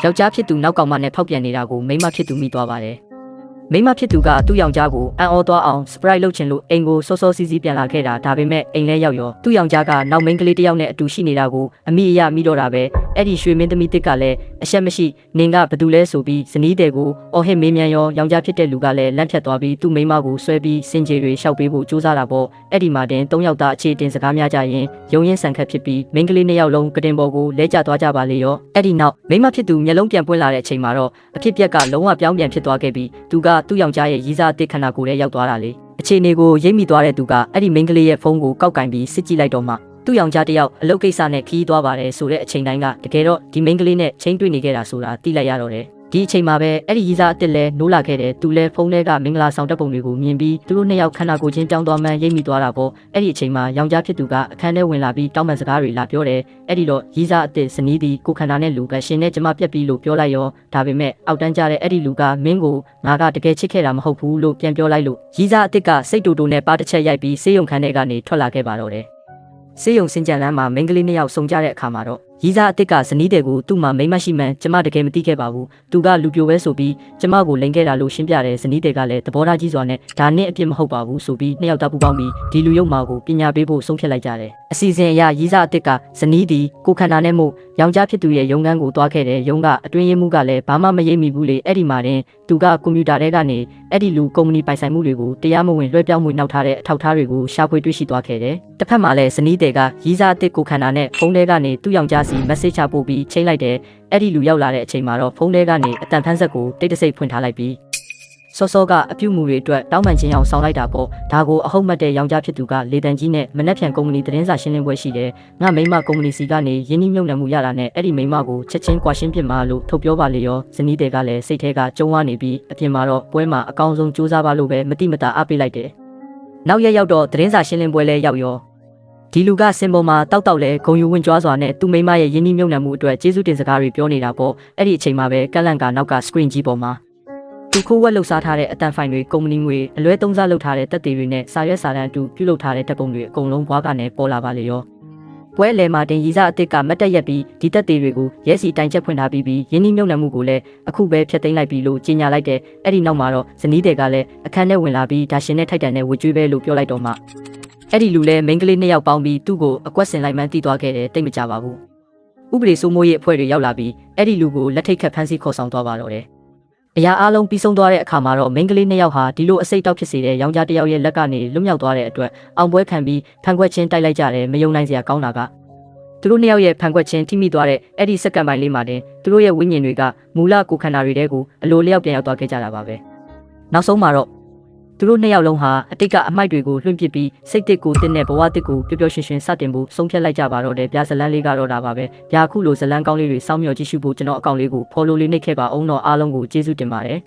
ယောက်ျားဖြစ်သူနောက်ကောင်မနဲ့ဖောက်ပြန်နေတာကိုမိန်းမဖြစ်သူမိသွားပါတယ်မိန်းမဖြစ်သူကသူ့ယောက်ျားကိုအံ့ဩသွားအောင် surprise လုပ်ချင်လို့အိမ်ကိုစောစောစီးစီးပြန်လာခဲ့တာဒါပေမဲ့အိမ်လဲရောက်ရောသူ့ယောက်ျားကနောက်မိန်းကလေးတစ်ယောက်နဲ့အတူရှိနေတာကိုအမိအယမိတော့တာပဲအဲ့ဒီရွှေမင်းသမီးတစ်ကလည်းအရှက်မရှိနင်ကဘသူလဲဆိုပြီးဇနီးတဲ့ကိုအော်ဟစ်မေးမြန်းရောယောက်ျားဖြစ်တဲ့လူကလည်းလက်ဖြတ်သွားပြီးသူ့မိန်းမကိုဆွဲပြီးစင်ကြေတွေရှောက်ပေးဖို့ကြိုးစားတာပေါ့အဲ့ဒီမှာတင်၃ယောက်သားအခြေတင်စကားများကြရင်ရုံရင်းဆန်ခတ်ဖြစ်ပြီးမိန်းကလေး၂ယောက်လုံးကတင်ပေါ်ကိုလဲကျသွားကြပါလေရောအဲ့ဒီနောက်မိန်းမဖြစ်သူမျက်လုံးပြန်ပွင့်လာတဲ့အချိန်မှာတော့အဖြစ်ပြက်ကလုံးဝပြောင်းပြန်ဖြစ်သွားခဲ့ပြီးသူကသူ့ယောက်ျားရဲ့ရီးစားအစ်ခန္ဓာကိုယ်ထဲရောက်သွားတာလေအခြေအနေကိုရိပ်မိသွားတဲ့သူကအဲ့ဒီမိန်းကလေးရဲ့ဖုန်းကိုကောက်ကင်ပြီးစစ်ကြည့်လိုက်တော့မှသူ့ယောက်ျားတစ်ယောက်အလုပ်ကိစ္စနဲ့ခီးသွားပါတယ်ဆိုတဲ့အချိန်တိုင်းကတကယ်တော့ဒီမိန်းကလေးနဲ့ချင်းတွေ့နေခဲ့တာဆိုတာသိလိုက်ရတော့တယ်ဒီအချိန်မှာပဲအဲ့ဒီရီးစားအစ်လဲနိုးလာခဲ့တယ်သူလဲဖုန်းထဲကမင်္ဂလာဆောင်တက်ပုံတွေကိုမြင်ပြီးသူတို့နှစ်ယောက်ခန္ဓာကိုယ်ချင်းပြောင်းသွားမှန်းရိပ်မိသွားတာပေါ့အဲ့ဒီအချိန်မှာယောက်ျားဖြစ်သူကအခန်းထဲဝင်လာပြီးတောင်းပန်စကားတွေလာပြောတယ်အဲ့ဒီတော့ရီးစားအစ်ဇနီးသည်ကိုခန္ဓာနဲ့လူကရှင်နဲ့ကျမပြက်ပြီးလို့ပြောလိုက်ရောဒါပေမဲ့အောက်တန်းကြတဲ့အဲ့ဒီလူကမင်းကိုငါကတကယ်ချစ်ခဲ့တာမဟုတ်ဘူးလို့ပြန်ပြောလိုက်လို့ရီးစားအစ်ကစိတ်တူတူနဲ့ပါတစ်ချက်ရိုက်ပြီးဆေးရုံခန်းထဲကနေထွက်လာခဲ့ပါတော့တယ်ဆေးရုံစင်ကြံလမ်းမှာမိန်းကလေးနှစ်ယောက်ဆုံကြတဲ့အခါမှာတော့ရီးစားအစ်ကဇနီးတဲ့ကိုသူ့မှာမိန်းမရှိမှန်းကျမတကယ်မသိခဲ့ပါဘူးသူကလူပြိုပဲဆိုပြီးကျမကိုလိန်ခဲ့တာလို့ရှင်းပြတယ်ဇနီးတဲ့ကလည်းသဘောထားကြီးစွာနဲ့ဒါနဲ့အပြစ်မဟုတ်ပါဘူးဆိုပြီးနှစ်ယောက်သားပူပေါင်းပြီးဒီလူရုပ်မာကိုပညာပေးဖို့ဆုံးဖြတ်လိုက်ကြတယ်အစီအစဉ်အရရီးစားအစ်ကဇနီးသည်ကိုခန္ဓာနဲ့မို့ယောက်ျားဖြစ်သူရဲ့ရုံးခန်းကိုတွားခဲ့တယ်ရုံးကအတွင်းရေးမှုကလည်းဘာမှမရိပ်မိဘူးလေအဲ့ဒီမှာတင်သူကကွန်ပျူတာထဲကနေအဲ့ဒီလူကုမ္ပဏီပိုင်ဆိုင်မှုတွေကိုတရားမဝင်လွှဲပြောင်းမှုနှောက်ထားတဲ့အထောက်အထားတွေကိုရှာဖွေတွေ့ရှိသွားခဲ့တယ်တစ်ဖက်မှာလည်းဇနီးတဲ့ကရီးစားအစ်ကိုခန္ဓာနဲ့ဖုန်းထဲကနေသူ့ယောက်ျားစီ message ချပို့ပြီးချိန်လိုက်တယ်အဲ့ဒီလူရောက်လာတဲ့အချိန်မှာတော့ဖုန်းထဲကနေအတန်ဖန်းဆက်ကိုတိတ်တဆိတ်ဖွင့်ထားလိုက်ပြီးစောစောကအပြုမှုတွေအတွက်တောင်းပန်ခြင်းအောင်ဆောင်လိုက်တာပေါ့ဒါကိုအဟုတ်မှတ်တဲ့ယောက်ျားဖြစ်သူကလေတန်ကြီးနဲ့မနက်ဖြန်ကုမ္ပဏီသတင်းစာရှင်းလင်းပွဲရှိတယ်ငါမိမကုမ္ပဏီစီကနေရင်းနှီးမြှုပ်နှံမှုရတာနဲ့အဲ့ဒီမိမကိုချက်ချင်းကွာရှင်းပြမှာလို့ထုတ်ပြောပါလေရောဇနီးတွေကလည်းစိတ်ထဲကကြုံဝါနေပြီးအပြင်မှာတော့ပွဲမှာအကောင်းဆုံးစူးစမ်းပါလို့ပဲမတိမတာအားပေးလိုက်တယ်နောက်ရက်ရောက်တော့သတင်းစာရှင်းလင်းပွဲလဲရောက်ရောဒီလူကစင်ပေါ်မှာတောက်လဲဂုံယူဝင်ကြွားစွာနဲ့သူ့မိမရဲ့ရင်းနှီးမြှုပ်နှံမှုအတွက်ကျေးဇူးတင်စကားတွေပြောနေတာပေါ့အဲ့ဒီအချိန်မှာပဲကန့်လန့်ကနောက်က screen ကြီးပေါ်မှာသူခိုးဝက်လှုပ်ရှားထားတဲ့အတန်ဖိုင်တွေကုမ္ပဏီငွေအလွဲသုံးစားလုပ်ထားတဲ့တက်သေးတွေနဲ့စာရွက်စာတမ်းအတူပြုလုပ်ထားတဲ့ဓာတ်ပုံတွေအကုန်လုံးဘွားကနေပေါ်လာပါလေရောပွဲလယ်မှာတင်ရီးစားအစ်ကမတ်တက်ရက်ပြီးဒီတက်သေးတွေကိုရဲစီတိုင်ချက်ဖွင့်ထားပြီးရင်းနှီးမြှုပ်နှံမှုကိုလည်းအခုပဲဖျက်သိမ်းလိုက်ပြီလို့ကြေညာလိုက်တယ်အဲ့ဒီနောက်မှာတော့ဇနီးတွေကလည်းအခန်းထဲဝင်လာပြီးဒါရှင်နဲ့ထိုက်တန်တဲ့ဝကြွေးပဲလို့ပြောလိုက်တော့မှအဲ့ဒီလူလဲမိန်းကလေးနှစ်ယောက်ပေါင်းပြီးသူ့ကိုအကွက်ဆင်လိုက်မှန်းတီးသွားခဲ့တယ်တိတ်မကြပါဘူးဥပဒေစိုးမိုးရေးအဖွဲ့တွေရောက်လာပြီးအဲ့ဒီလူကိုလက်ထိတ်ခတ်ဖမ်းဆီးခေါ်ဆောင်သွားပါတော့တယ်အရာအလုံးပြီးဆုံးသွားတဲ့အခါမှာတော့မိန်းကလေးနှစ်ယောက်ဟာဒီလိုအစိတ်တောက်ဖြစ်စေတဲ့ယောက်ျားတစ်ယောက်ရဲ့လက်ကနေလွတ်မြောက်သွားတဲ့အတွက်အောင်ပွဲခံပြီးဖန်ခွက်ချင်းတိုက်လိုက်ကြတယ်မယုံနိုင်စရာကောင်းတာကသူတို့နှစ်ယောက်ရဲ့ဖန်ခွက်ချင်းထိမိသွားတဲ့အဲ့ဒီစက္ကန့်ပိုင်းလေးမှာတင်သူတို့ရဲ့ဝိညာဉ်တွေကမူလကိုခန္ဓာတွေတဲကိုအလိုလျောက်ပြန်ရောက်သွားခဲ့ကြတာပါပဲနောက်ဆုံးမှာတော့သူတို့နှစ်ယောက်လုံးဟာအတိတ်ကအမိုက်တွေကိုလွှင့်ပစ်ပြီးစိတ်တစ်ကိုတင်းတဲ့ဘဝတစ်ကိုပျော်ပျော်ရွှင်ရွှင်စတင်ဖို့ဆုံးဖြတ်လိုက်ကြပါတော့တယ်ဗျာဇလန်းလေးကတော့ဒါပါပဲဗျာခုလိုဇလန်းကောင်းလေးတွေစောင့်မျှော်ကြည့်ရှုဖို့ကျွန်တော်အကောင့်လေးကို follow လေးနှိပ်ခဲ့ပါအောင်တော့အားလုံးကိုကျေးဇူးတင်ပါတယ်